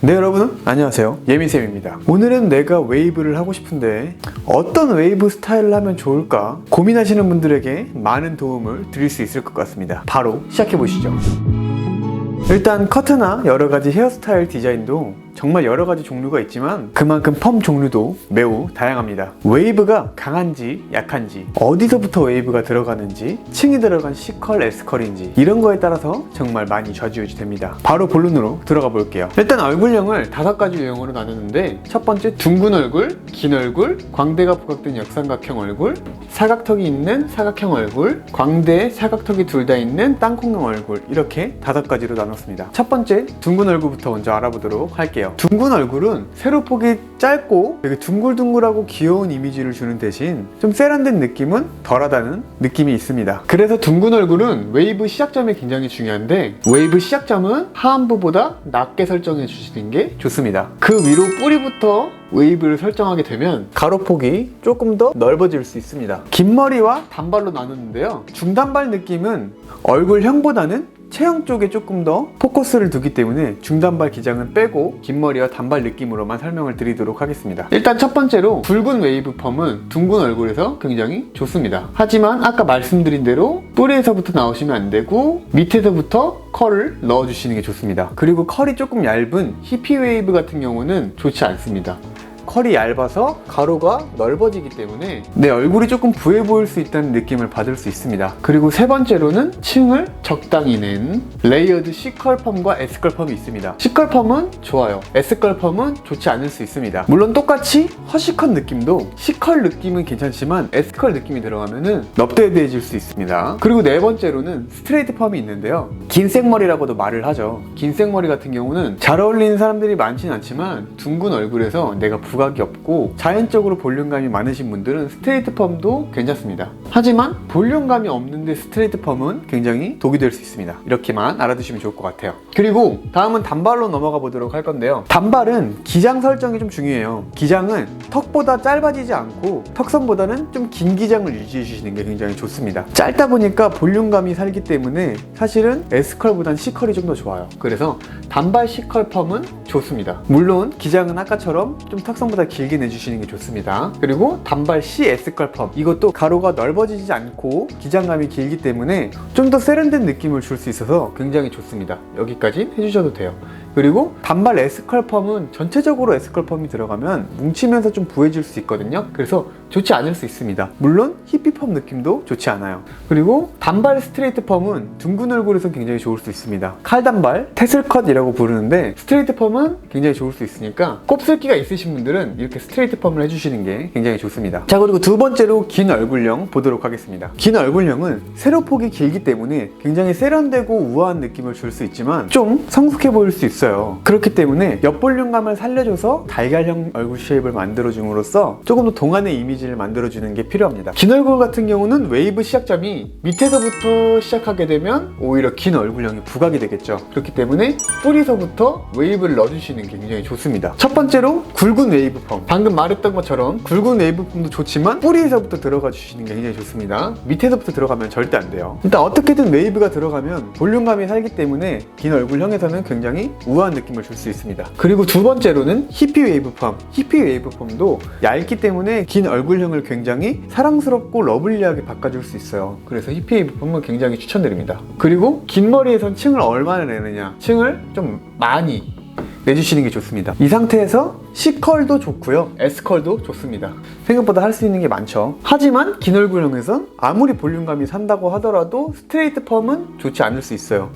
네, 여러분 안녕하세요, 예민쌤입니다. 오늘은 내가 웨이브를 하고 싶은데 어떤 웨이브 스타일을 하면 좋을까 고민하시는 분들에게 많은 도움을 드릴 수 있을 것 같습니다. 바로 시작해보시죠. 일단 커트나 여러가지 헤어스타일 디자인도 정말 여러가지 종류가 있지만 그만큼 펌 종류도 매우 다양합니다. 웨이브가 강한지 약한지, 어디서부터 웨이브가 들어가는지, 층이 들어간 C컬, S컬인지 이런 거에 따라서 정말 많이 좌지우지 됩니다. 바로 본론으로 들어가 볼게요. 일단 얼굴형을 5가지 유형으로 나누는데, 첫 번째 둥근 얼굴, 긴 얼굴, 광대가 부각된 역삼각형 얼굴, 사각턱이 있는 사각형 얼굴, 광대, 사각턱이 둘 다 있는 땅콩형 얼굴, 이렇게 5가지로 나눴습니다. 첫 번째 둥근 얼굴부터 먼저 알아보도록 할게요. 둥근 얼굴은 세로폭이 짧고 되게 둥글둥글하고 귀여운 이미지를 주는 대신 좀 세련된 느낌은 덜하다는 느낌이 있습니다. 그래서 둥근 얼굴은 웨이브 시작점이 굉장히 중요한데, 웨이브 시작점은 하안부보다 낮게 설정해 주시는 게 좋습니다. 그 위로 뿌리부터 웨이브를 설정하게 되면 가로폭이 조금 더 넓어질 수 있습니다. 긴 머리와 단발로 나누는데요, 중단발 느낌은 얼굴형보다는 체형 쪽에 조금 더 포커스를 두기 때문에 중단발 기장은 빼고 긴 머리와 단발 느낌으로만 설명을 드리도록 하겠습니다. 일단 첫 번째로 굵은 웨이브 펌은 둥근 얼굴에서 굉장히 좋습니다. 하지만 아까 말씀드린 대로 뿌리에서부터 나오시면 안 되고 밑에서부터 컬을 넣어주시는 게 좋습니다. 그리고 컬이 조금 얇은 히피 웨이브 같은 경우는 좋지 않습니다. 컬이 얇아서 가로가 넓어지기 때문에 내 얼굴이 조금 부해 보일 수 있다는 느낌을 받을 수 있습니다. 그리고 세 번째로는 층을 적당히 낸 레이어드 C컬 펌과 S컬 펌이 있습니다. C컬 펌은 좋아요, S컬 펌은 좋지 않을 수 있습니다. 물론 똑같이 허쉬컷 느낌도 C컬 느낌은 괜찮지만 S컬 느낌이 들어가면은 넙대대해질 수 있습니다. 그리고 네 번째로는 스트레이트 펌이 있는데요, 긴 생머리라고도 말을 하죠. 긴 생머리 같은 경우는 잘 어울리는 사람들이 많진 않지만 둥근 얼굴에서 내가 부각이 없고 자연적으로 볼륨감이 많으신 분들은 스트레이트 펌도 괜찮습니다. 하지만 볼륨감이 없는데 스트레이트 펌은 굉장히 독이 될 수 있습니다. 이렇게만 알아두시면 좋을 것 같아요. 그리고 다음은 단발로 넘어가 보도록 할 건데요, 단발은 기장 설정이 좀 중요해요. 기장은 턱보다 짧아지지 않고 턱선보다는 좀 긴 기장을 유지해 주시는 게 굉장히 좋습니다. 짧다 보니까 볼륨감이 살기 때문에 사실은 S컬보단 C컬이 좀 더 좋아요. 그래서 단발 C컬 펌은 좋습니다. 물론 기장은 아까처럼 좀 턱선보다 길게 내주시는 게 좋습니다. 그리고 단발 C S컬 펌, 이것도 가로가 넓어지지 않고 기장감이 길기 때문에 좀 더 세련된 느낌을 줄 수 있어서 굉장히 좋습니다. 여기까지 해주셔도 돼요. 그리고 단발 S컬 펌은 전체적으로 S컬 펌이 들어가면 뭉치면서 좀 부해질 수 있거든요. 그래서 좋지 않을 수 있습니다. 물론 히피 펌 느낌도 좋지 않아요. 그리고 단발 스트레이트 펌은 둥근 얼굴에서 굉장히 좋을 수 있습니다. 칼단발, 테슬컷이라고 부르는데 스트레이트 펌은 굉장히 좋을 수 있으니까 곱슬기가 있으신 분들은 이렇게 스트레이트 펌을 해주시는 게 굉장히 좋습니다. 자, 그리고 두 번째로 긴 얼굴형 보도록 하겠습니다. 긴 얼굴형은 세로폭이 길기 때문에 굉장히 세련되고 우아한 느낌을 줄 수 있지만 좀 성숙해 보일 수 있어요. 그렇기 때문에 옆볼륨감을 살려줘서 달걀형 얼굴 쉐입을 만들어줌으로써 조금 더 동안의 이미지를 만들어주는 게 필요합니다. 긴 얼굴 같은 경우는 웨이브 시작점이 밑에서부터 시작하게 되면 오히려 긴 얼굴형이 부각이 되겠죠. 그렇기 때문에 뿌리서부터 웨이브를 넣어주시는 게 굉장히 좋습니다. 첫 번째로 굵은 웨이브 펌, 방금 말했던 것처럼 굵은 웨이브 펌도 좋지만 뿌리에서부터 들어가 주시는 게 굉장히 좋습니다. 밑에서부터 들어가면 절대 안 돼요. 일단 어떻게든 웨이브가 들어가면 볼륨감이 살기 때문에 긴 얼굴형에서는 굉장히 우아한 느낌을 줄 수 있습니다. 그리고 두 번째로는 히피 웨이브 펌. 히피 웨이브 펌도 얇기 때문에 긴 얼굴형을 굉장히 사랑스럽고 러블리하게 바꿔줄 수 있어요. 그래서 히피 웨이브 펌은 굉장히 추천드립니다. 그리고 긴 머리에선 층을 얼마나 내느냐, 층을 좀 많이 내주시는 게 좋습니다. 이 상태에서 C컬도 좋고요, S컬도 좋습니다. 생각보다 할 수 있는 게 많죠. 하지만 긴 얼굴형에선 아무리 볼륨감이 산다고 하더라도 스트레이트 펌은 좋지 않을 수 있어요.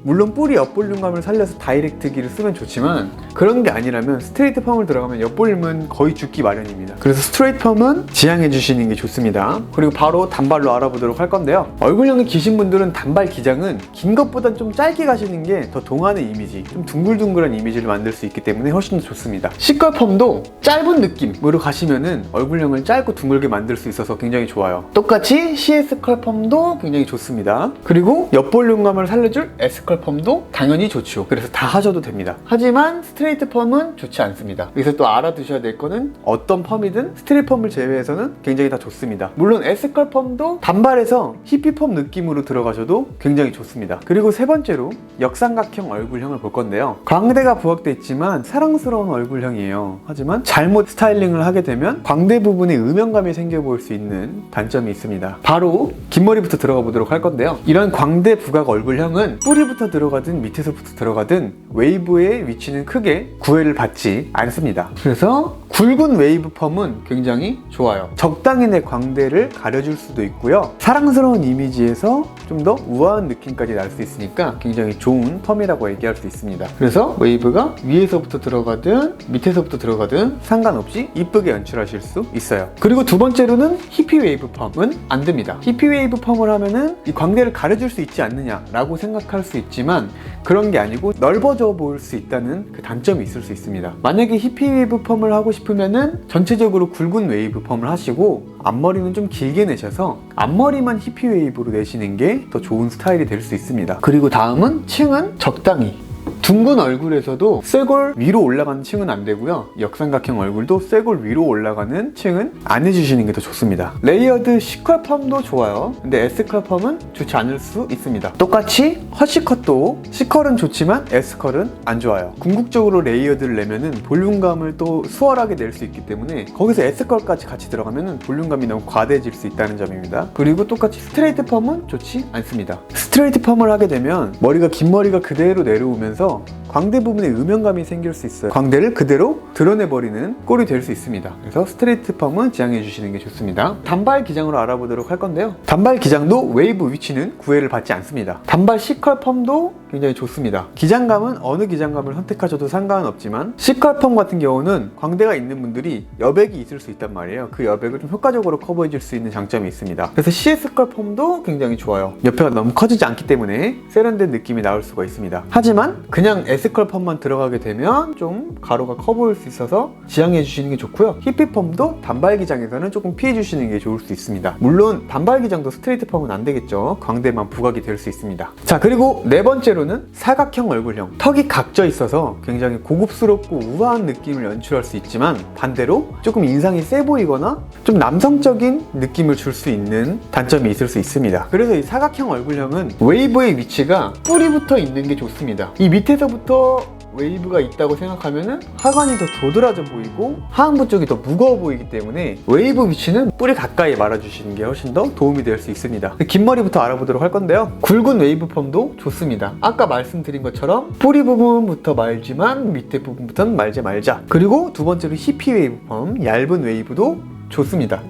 물론 뿌리 옆볼륨감을 살려서 다이렉트기를 쓰면 좋지만 그런 게 아니라면 스트레이트 펌을 들어가면 옆볼륨은 거의 죽기 마련입니다. 그래서 스트레이트 펌은 지양해 주시는 게 좋습니다. 그리고 바로 단발로 알아보도록 할 건데요, 얼굴형이 기신 분들은 단발 기장은 긴 것보단 좀 짧게 가시는 게 더 동안의 이미지, 좀 둥글둥글한 이미지를 만들 수 있기 때문에 훨씬 더 좋습니다. C컬 펌도 짧은 느낌으로 가시면은 얼굴형을 짧고 둥글게 만들 수 있어서 굉장히 좋아요. 똑같이 CS 컬 펌도 굉장히 좋습니다. 그리고 옆볼륨감을 살려줄 S컬 에스컬 펌도 당연히 좋죠. 그래서 다 하셔도 됩니다. 하지만 스트레이트 펌은 좋지 않습니다. 여기서 또 알아두셔야 될 거는 어떤 펌이든 스트레이트 펌을 제외해서는 굉장히 다 좋습니다. 물론 에스컬 펌도 단발에서 히피 펌 느낌으로 들어가셔도 굉장히 좋습니다. 그리고 세 번째로 역삼각형 얼굴형을 볼 건데요. 광대가 부각돼 있지만 사랑스러운 얼굴형이에요. 하지만 잘못 스타일링을 하게 되면 광대 부분에 음영감이 생겨 보일 수 있는 단점이 있습니다. 바로 긴 머리부터 들어가 보도록 할 건데요. 이런 광대 부각 얼굴형은 뿌리부터 들어가든 밑에서부터 들어가든 웨이브의 위치는 크게 구애를 받지 않습니다. 그래서 굵은 웨이브 펌은 굉장히 좋아요. 적당히 내 광대를 가려줄 수도 있고요. 사랑스러운 이미지에서 좀 더 우아한 느낌까지 날 수 있으니까 굉장히 좋은 펌이라고 얘기할 수 있습니다. 그래서 웨이브가 위에서부터 들어가든 밑에서부터 들어가든 상관없이 이쁘게 연출하실 수 있어요. 그리고 두 번째로는 히피 웨이브 펌은 안 됩니다. 히피 웨이브 펌을 하면은 이 광대를 가려줄 수 있지 않느냐라고 생각할 수 있지만 그런 게 아니고 넓어져 보일 수 있다는 그 단점이 있을 수 있습니다. 만약에 히피 웨이브 펌을 하고 싶으면은 전체적으로 굵은 웨이브 펌을 하시고 앞머리는 좀 길게 내셔서 앞머리만 히피 웨이브로 내시는 게 더 좋은 스타일이 될 수 있습니다. 그리고 다음은 층은 적당히. 둥근 얼굴에서도 쇄골 위로 올라가는 층은 안 되고요. 역삼각형 얼굴도 쇄골 위로 올라가는 층은 안 해주시는 게 더 좋습니다. 레이어드 C컬 펌도 좋아요. 근데 S컬 펌은 좋지 않을 수 있습니다. 똑같이 허쉬컷도 C컬은 좋지만 S컬은 안 좋아요. 궁극적으로 레이어드를 내면은 볼륨감을 또 수월하게 낼 수 있기 때문에 거기서 S컬까지 같이 들어가면은 볼륨감이 너무 과대해질 수 있다는 점입니다. 그리고 똑같이 스트레이트 펌은 좋지 않습니다. 스트레이트 펌을 하게 되면 머리가 긴 머리가 그대로 내려오면서 광대 부분에 음영감이 생길 수 있어요. 광대를 그대로 드러내버리는 꼴이 될 수 있습니다. 그래서 스트레이트 펌은 지양해 주시는 게 좋습니다. 단발 기장으로 알아보도록 할 건데요. 단발 기장도 웨이브 위치는 구애를 받지 않습니다. 단발 C컬 펌도 굉장히 좋습니다. 기장감은 어느 기장감을 선택하셔도 상관없지만 C컬 펌 같은 경우는 광대가 있는 분들이 여백이 있을 수 있단 말이에요. 그 여백을 좀 효과적으로 커버해 줄 수 있는 장점이 있습니다. 그래서 CS컬 펌도 굉장히 좋아요. 옆에가 너무 커지지 않기 때문에 세련된 느낌이 나올 수가 있습니다. 하지만 그냥 S컬 펌만 들어가게 되면 좀 가로가 커 보일 수 있어서 지양해 주시는 게 좋고요. 히피 펌도 단발 기장에서는 조금 피해 주시는 게 좋을 수 있습니다. 물론 단발 기장도 스트레이트 펌은 안 되겠죠. 광대만 부각이 될 수 있습니다. 자, 그리고 네 번째로는 사각형 얼굴형. 턱이 각져 있어서 굉장히 고급스럽고 우아한 느낌을 연출할 수 있지만 반대로 조금 인상이 세 보이거나 좀 남성적인 느낌을 줄 수 있는 단점이 있을 수 있습니다. 그래서 이 사각형 얼굴형은 웨이브의 위치가 뿌리부터 있는 게 좋습니다. 이 밑에서부터 웨이브가 있다고 생각하면은 하관이 더 도드라져 보이고 하안부 쪽이 더 무거워 보이기 때문에 웨이브 위치는 뿌리 가까이 말아주시는 게 훨씬 더 도움이 될 수 있습니다. 긴 머리부터 알아보도록 할 건데요. 굵은 웨이브 펌도 좋습니다. 아까 말씀드린 것처럼 뿌리 부분부터 말지만 밑에 부분부터는 말지 말자. 그리고 두 번째로 히피 웨이브 펌, 얇은 웨이브도 좋습니다.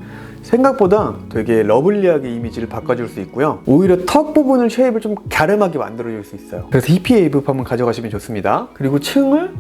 생각보다 되게 러블리하게 이미지를 바꿔줄 수 있고요. 오히려 턱 부분을 쉐입을 좀 갸름하게 만들어줄 수 있어요. 그래서 히피 웨이브 펌을 가져가시면 좋습니다. 그리고 층을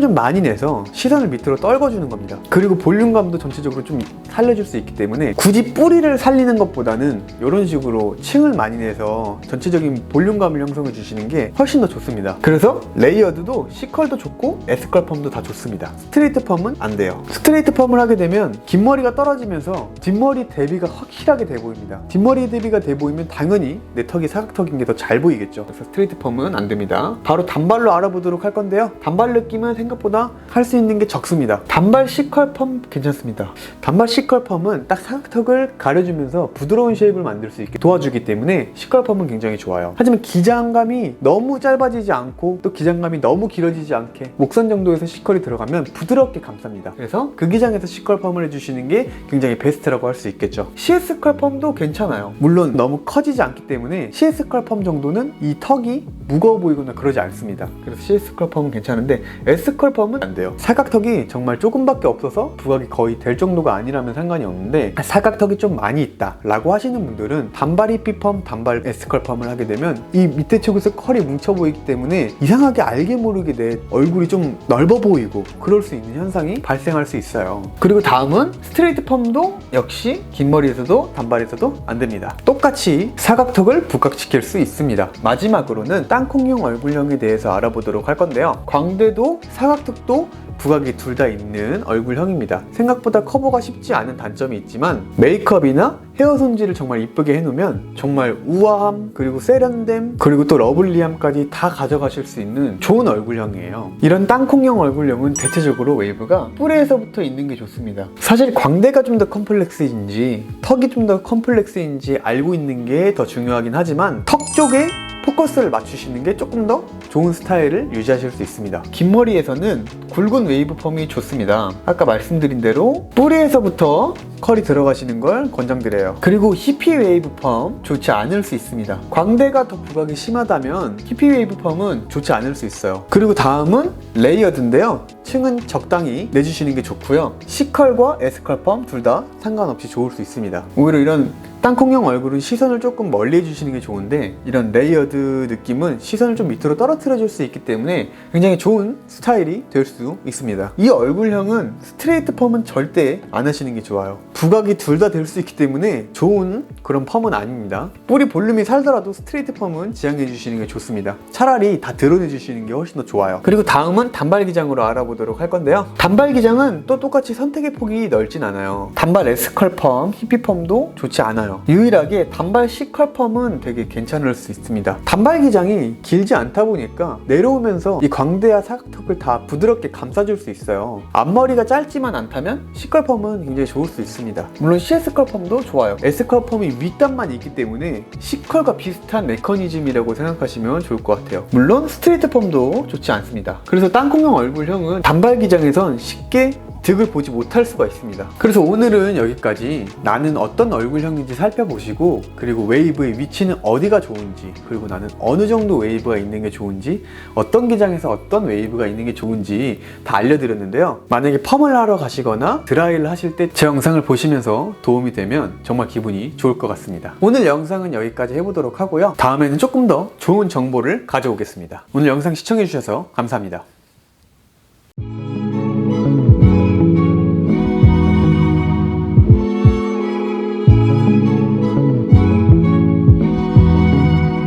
좀 많이 내서 시선을 밑으로 떨궈주는 겁니다. 그리고 볼륨감도 전체적으로 좀 살려줄 수 있기 때문에 굳이 뿌리를 살리는 것보다는 이런 식으로 층을 많이 내서 전체적인 볼륨감을 형성해 주시는 게 훨씬 더 좋습니다. 그래서 레이어드도 C컬도 좋고 S컬 펌도 다 좋습니다. 스트레이트 펌은 안 돼요. 스트레이트 펌을 하게 되면 긴 머리가 떨어지면서 뒷머리 대비가 확실하게 돼 보입니다. 뒷머리 대비가 돼 보이면 당연히 내 턱이 사각턱인 게 더 잘 보이겠죠. 그래서 스트레이트 펌은 안 됩니다. 바로 단발로 알아보도록 할 건데요. 단발 느낌은 생각보다 할 수 있는 게 적습니다. 단발 C컬 펌 괜찮습니다. 단발 C컬 펌은 딱 사각턱을 가려주면서 부드러운 쉐입을 만들 수 있게 도와주기 때문에 C컬 펌은 굉장히 좋아요. 하지만 기장감이 너무 짧아지지 않고 또 기장감이 너무 길어지지 않게 목선 정도에서 C컬이 들어가면 부드럽게 감쌉니다. 그래서 그 기장에서 C컬 펌을 해주시는 게 굉장히 베스트라고 할 수 있겠죠. CS컬 펌도 괜찮아요. 물론 너무 커지지 않기 때문에 CS컬 펌 정도는 이 턱이 무거워 보이거나 그러지 않습니다. 그래서 CS컬 펌은 괜찮은데 S컬 펌은 안 돼요. 사각턱이 정말 조금밖에 없어서 부각이 거의 될 정도가 아니라면 상관이 없는데 사각턱이 좀 많이 있다 라고 하시는 분들은 단발 히피 펌, 단발 S컬 펌을 하게 되면 이 밑에 쪽에서 컬이 뭉쳐 보이기 때문에 이상하게 알게 모르게 내 얼굴이 좀 넓어 보이고 그럴 수 있는 현상이 발생할 수 있어요. 그리고 다음은 스트레이트 펌도 역시 긴 머리에서도 단발에서도 안 됩니다. 똑같이 사각턱을 부각시킬 수 있습니다. 마지막으로는 땅콩형 얼굴형에 대해서 알아보도록 할 건데요. 광대도 사각턱도 부각이 둘 다 있는 얼굴형입니다. 생각보다 커버가 쉽지 않은 단점이 있지만 메이크업이나 헤어 손질을 정말 이쁘게 해놓으면 정말 우아함, 그리고 세련됨, 그리고 또 러블리함까지 다 가져가실 수 있는 좋은 얼굴형이에요. 이런 땅콩형 얼굴형은 대체적으로 웨이브가 뿌리에서부터 있는 게 좋습니다. 사실 광대가 좀 더 컴플렉스인지 턱이 좀 더 컴플렉스인지 알고 있는 게 더 중요하긴 하지만 턱 쪽에 포커스를 맞추시는 게 조금 더 좋은 스타일을 유지하실 수 있습니다. 긴 머리에서는 굵은 웨이브 펌이 좋습니다. 아까 말씀드린 대로 뿌리에서부터 컬이 들어가시는 걸 권장드려요. 그리고 히피 웨이브 펌 좋지 않을 수 있습니다. 광대가 더 부각이 심하다면 히피 웨이브 펌은 좋지 않을 수 있어요. 그리고 다음은 레이어드인데요. 층은 적당히 내주시는 게 좋고요. C컬과 S컬 펌 둘 다 상관없이 좋을 수 있습니다. 오히려 이런 땅콩형 얼굴은 시선을 조금 멀리 해주시는 게 좋은데 이런 레이어드 느낌은 시선을 좀 밑으로 떨어뜨려 줄 수 있기 때문에 굉장히 좋은 스타일이 될 수 있습니다. 이 얼굴형은 스트레이트 펌은 절대 안 하시는 게 좋아요. 부각이 둘 다 될 수 있기 때문에 좋은 그런 펌은 아닙니다. 뿌리 볼륨이 살더라도 스트레이트 펌은 지양해 주시는 게 좋습니다. 차라리 다 드러내 주시는 게 훨씬 더 좋아요. 그리고 다음은 단발 기장으로 알아보도록 할 건데요. 단발 기장은 또 똑같이 선택의 폭이 넓진 않아요. 단발 S컬 펌, 히피 펌도 좋지 않아요. 유일하게 단발 C컬 펌은 되게 괜찮을 수 있습니다. 단발 기장이 길지 않다 보니까 내려오면서 이 광대와 사각턱을 다 부드럽게 감싸줄 수 있어요. 앞머리가 짧지만 않다면 C컬 펌은 굉장히 좋을 수 있습니다. 물론 CS컬 펌도 좋아요. S컬 펌이 윗단만 있기 때문에 C컬과 비슷한 메커니즘이라고 생각하시면 좋을 것 같아요. 물론 스트레이트 펌도 좋지 않습니다. 그래서 땅콩형 얼굴형은 단발 기장에선 쉽게 득을 보지 못할 수가 있습니다. 그래서 오늘은 여기까지 나는 어떤 얼굴형인지 살펴보시고 그리고 웨이브의 위치는 어디가 좋은지 그리고 나는 어느 정도 웨이브가 있는 게 좋은지 어떤 기장에서 어떤 웨이브가 있는 게 좋은지 다 알려드렸는데요. 만약에 펌을 하러 가시거나 드라이를 하실 때 제 영상을 보시면서 도움이 되면 정말 기분이 좋을 것 같습니다. 오늘 영상은 여기까지 해보도록 하고요. 다음에는 조금 더 좋은 정보를 가져오겠습니다. 오늘 영상 시청해주셔서 감사합니다.